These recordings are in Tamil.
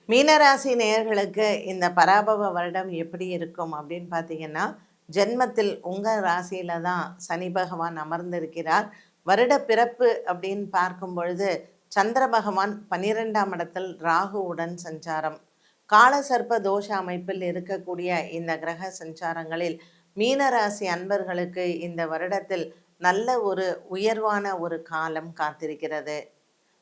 மீனராசி நேயர்களுக்கு இந்த பராபவ வருடம் எப்படி இருக்கும் அப்படின்னு பார்த்தீங்கன்னா, ஜென்மத்தில் உங்கள் ராசியில தான் சனி பகவான் அமர்ந்திருக்கிறார். வருட பிறப்பு அப்படின்னு பார்க்கும் பொழுது சந்திர பகவான் 12ஆம் இடத்தில் ராகுவுடன் சஞ்சாரம். காலசர்ப்ப தோஷ அமைப்பில் இருக்கக்கூடிய இந்த கிரக சஞ்சாரங்களில் மீனராசி அன்பர்களுக்கு இந்த வருடத்தில் நல்ல ஒரு உயர்வான ஒரு காலம் காத்திருக்கிறது.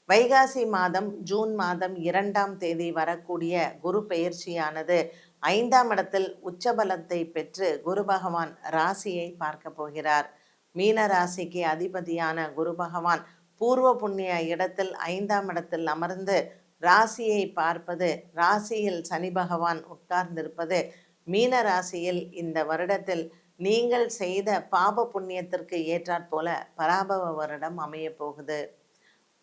வைகாசி மாதம் ஜூன் மாதம் 2ஆம் தேதி வரக்கூடிய குரு பெயர்ச்சியானது 5ஆம் இடத்தில் உச்சபலத்தை பெற்று குரு பகவான் ராசியை பார்க்க போகிறார். மீன ராசிக்கு அதிபதியான குரு பகவான் பூர்வ புண்ணிய இடத்தில் 5ஆம் இடத்தில் அமர்ந்து ராசியை பார்ப்பது, ராசியில் சனி பகவான் உட்கார்ந்திருப்பது, மீன ராசியில் இந்த வருடத்தில் நீங்கள் செய்த பாப புண்ணியத்திற்கு ஏற்றாற்போல பராபவ வருடம் அமைய போகுது.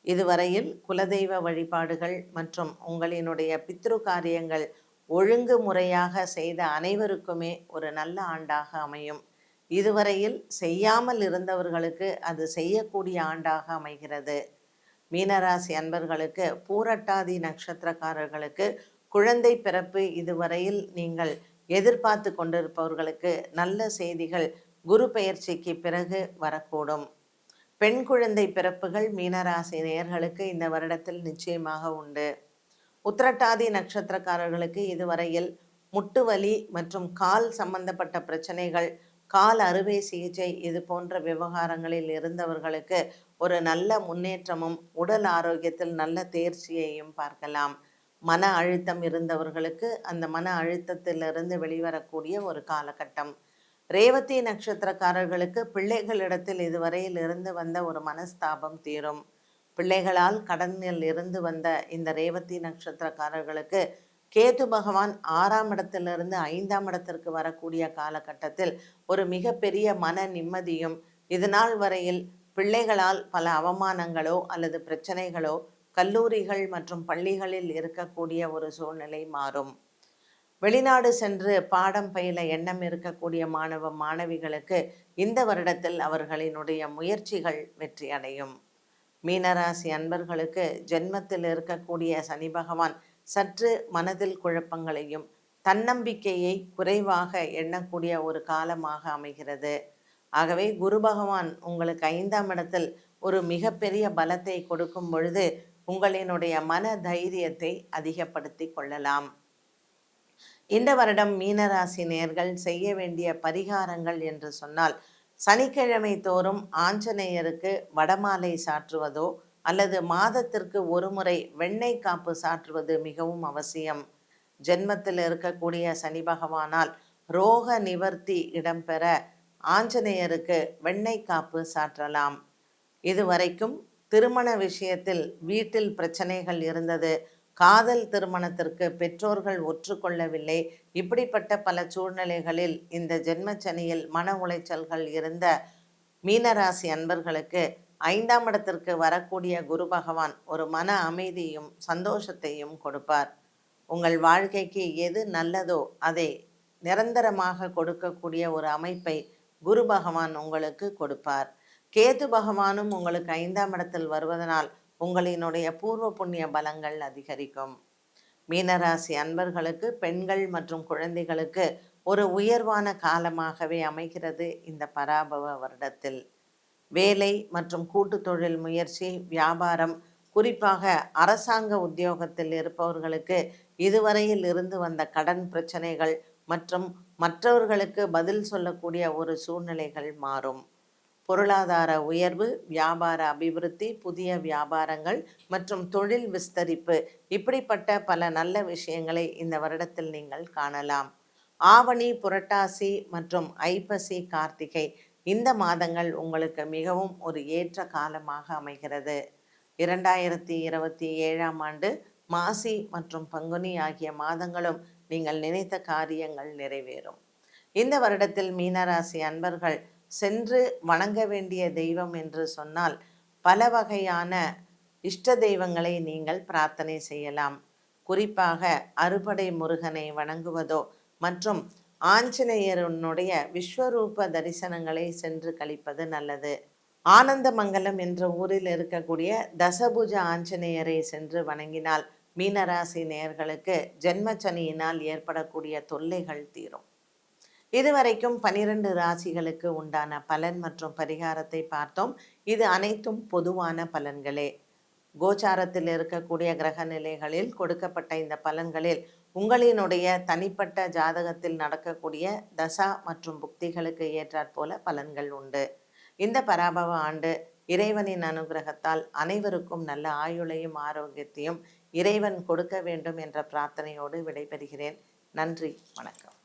இதுவரையில் குலதெய்வ வழிபாடுகள் மற்றும் உங்களினுடைய பித்ரு காரியங்கள் ஒழுங்கு முறையாக செய்த அனைவருக்குமே ஒரு நல்ல ஆண்டாக அமையும். இதுவரையில் செய்யாமல் இருந்தவர்களுக்கு அது செய்யக்கூடிய ஆண்டாக அமைகிறது. மீனராசி அன்பர்களுக்கு பூரட்டாதி நட்சத்திரக்காரர்களுக்கு குழந்தை பிறப்பு இதுவரையில் நீங்கள் எதிர்பார்த்து கொண்டிருப்பவர்களுக்கு நல்ல செய்திகள் குரு பெயர்ச்சிக்கு பிறகு வரக்கூடும். பெண் குழந்தை பிறப்புகள் மீனராசி நேயர்களுக்கு இந்த வருடத்தில் நிச்சயமாக உண்டு. உத்திரட்டாதி நட்சத்திரக்காரர்களுக்கு இதுவரையில் முட்டு வலி மற்றும் கால் சம்பந்தப்பட்ட பிரச்சனைகள், கால் அறுவை சிகிச்சை இது போன்ற விவகாரங்களில் இருந்தவர்களுக்கு ஒரு நல்ல முன்னேற்றமும் உடல் ஆரோக்கியத்தில் நல்ல தேர்ச்சியையும் பார்க்கலாம். மன அழுத்தம் இருந்தவர்களுக்கு அந்த மன அழுத்தத்திலிருந்து வெளிவரக்கூடிய ஒரு காலகட்டம். ரேவதி நட்சத்திரக்காரர்களுக்கு பிள்ளைகளிடத்தில் இதுவரையில் இருந்து வந்த ஒரு மனஸ்தாபம் தீரும். பிள்ளைகளால் கடனில் இருந்து வந்த இந்த ரேவதி நட்சத்திரக்காரர்களுக்கு கேது பகவான் 6ஆம் இடத்திலிருந்து 5ஆம் இடத்திற்கு வரக்கூடிய காலகட்டத்தில் ஒரு மிகப்பெரிய மன நிம்மதியும், இதுநாள் வரையில் பிள்ளைகளால் பல அவமானங்களோ அல்லது பிரச்சனைகளோ கல்லூரிகள் மற்றும் பள்ளிகளில் இருக்கக்கூடிய ஒரு சூழ்நிலை மாறும். வெளிநாடு சென்று பாடம் பயில எண்ணம் இருக்கக்கூடிய மாணவ மாணவிகளுக்கு இந்த வருடத்தில் அவர்களினுடைய முயற்சிகள் வெற்றி அடையும். மீனராசி அன்பர்களுக்கு ஜென்மத்தில் இருக்கக்கூடிய சனி பகவான் சற்று மனதில் குழப்பங்களையும் தன்னம்பிக்கையை குறைவாக எண்ணக்கூடிய ஒரு காலமாக அமைகிறது. ஆகவே குரு பகவான் உங்களுக்கு 5ஆம் இடத்தில் ஒரு மிகப்பெரிய பலத்தை கொடுக்கும் பொழுது உங்களினுடைய மன தைரியத்தை அதிகப்படுத்தி கொள்ளலாம். இந்த வருடம் மீனராசி நேயர்கள் செய்ய வேண்டிய பரிகாரங்கள் என்று சொன்னால், சனிக்கிழமை தோறும் ஆஞ்சநேயருக்கு வடமாலை சாற்றுவதோ அல்லது மாதத்திற்கு ஒரு முறை வெண்ணெய் காப்பு சாற்றுவது மிகவும் அவசியம். ஜென்மத்தில் இருக்கக்கூடிய சனி பகவானால் ரோக நிவர்த்தி இடம்பெற ஆஞ்சநேயருக்கு வெண்ணெய் காப்பு சாற்றலாம். இதுவரைக்கும் திருமண விஷயத்தில் வீட்டில் பிரச்சனைகள் இருந்தது, காதல் திருமணத்திற்கு பெற்றோர்கள் ஒற்றுக்கொள்ளவில்லை, இப்படிப்பட்ட பல சூழ்நிலைகளில் இந்த ஜென்மச்சனியில் மன உளைச்சல்கள் இருந்த மீனராசி அன்பர்களுக்கு 5ஆம் இடத்திற்கு வரக்கூடிய குரு பகவான் ஒரு மன அமைதியும் சந்தோஷத்தையும் கொடுப்பார். உங்கள் வாழ்க்கைக்கு எது நல்லதோ அதை நிரந்தரமாக கொடுக்கக்கூடிய ஒரு அமைப்பை குரு பகவான் உங்களுக்கு கொடுப்பார். கேது பகவானும் உங்களுக்கு 5ஆம் இடத்தில் வருவதனால் உங்களினுடைய பூர்வ புண்ணிய பலங்கள் அதிகரிக்கும். மீனராசி அன்பர்களுக்கு பெண்கள் மற்றும் குழந்தைகளுக்கு ஒரு உயர்வான காலமாகவே அமைகிறது இந்த பராபவ வருடத்தில். வேலை மற்றும் கூட்டு தொழில் முயற்சி, வியாபாரம், குறிப்பாக அரசாங்க உத்தியோகத்தில் இருப்பவர்களுக்கு இதுவரையில் இருந்து வந்த கடன் பிரச்சனைகள் மற்றும் மற்றவர்களுக்கு பதில் சொல்லக்கூடிய ஒரு சூழ்நிலைகள் மாறும். பொருளாதார உயர்வு, வியாபார அபிவிருத்தி, புதிய வியாபாரங்கள் மற்றும் தொழில் விஸ்தரிப்பு, இப்படிப்பட்ட பல நல்ல விஷயங்களை இந்த வருடத்தில் நீங்கள் காணலாம். ஆவணி, புரட்டாசி மற்றும் ஐப்பசி, கார்த்திகை இந்த மாதங்கள் உங்களுக்கு மிகவும் ஒரு ஏற்ற காலமாக அமைகிறது. 2027ஆம் ஆண்டு மாசி மற்றும் பங்குனி ஆகிய மாதங்களும் நீங்கள் நினைத்த காரியங்கள் நிறைவேறும். இந்த வருடத்தில் மீனராசி அன்பர்கள் சென்று வணங்க வேண்டிய தெய்வம் என்று சொன்னால் பல வகையான இஷ்ட தெய்வங்களை நீங்கள் பிரார்த்தனை செய்யலாம். குறிப்பாக அறுபடை முருகனை வணங்குவதோ மற்றும் ஆஞ்சநேயருடைய விஸ்வரூப தரிசனங்களை சென்று கழிப்பது நல்லது. ஆனந்தமங்கலம் என்ற ஊரில் இருக்கக்கூடிய தசபுஜ ஆஞ்சநேயரை சென்று வணங்கினால் மீனராசி நேயர்களுக்கு ஜென்மச்சனியினால் ஏற்படக்கூடிய தொல்லைகள் தீரும். இதுவரைக்கும் 12 ராசிகளுக்கு உண்டான பலன் மற்றும் பரிகாரத்தை பார்த்தோம். இது அனைத்தும் பொதுவான பலன்களே. கோச்சாரத்தில் இருக்கக்கூடிய கிரக நிலைகளில் கொடுக்கப்பட்ட இந்த பலன்களில் உங்களினுடைய தனிப்பட்ட ஜாதகத்தில் நடக்கக்கூடிய தசா மற்றும் புக்திகளுக்கு ஏற்றாற்போல பலன்கள் உண்டு. இந்த பராபவ ஆண்டு இறைவனின் அனுகிரகத்தால் அனைவருக்கும் நல்ல ஆயுளையும் ஆரோக்கியத்தையும் இறைவன் கொடுக்க வேண்டும் என்ற பிரார்த்தனையோடு விடைபெறுகிறேன். நன்றி, வணக்கம்.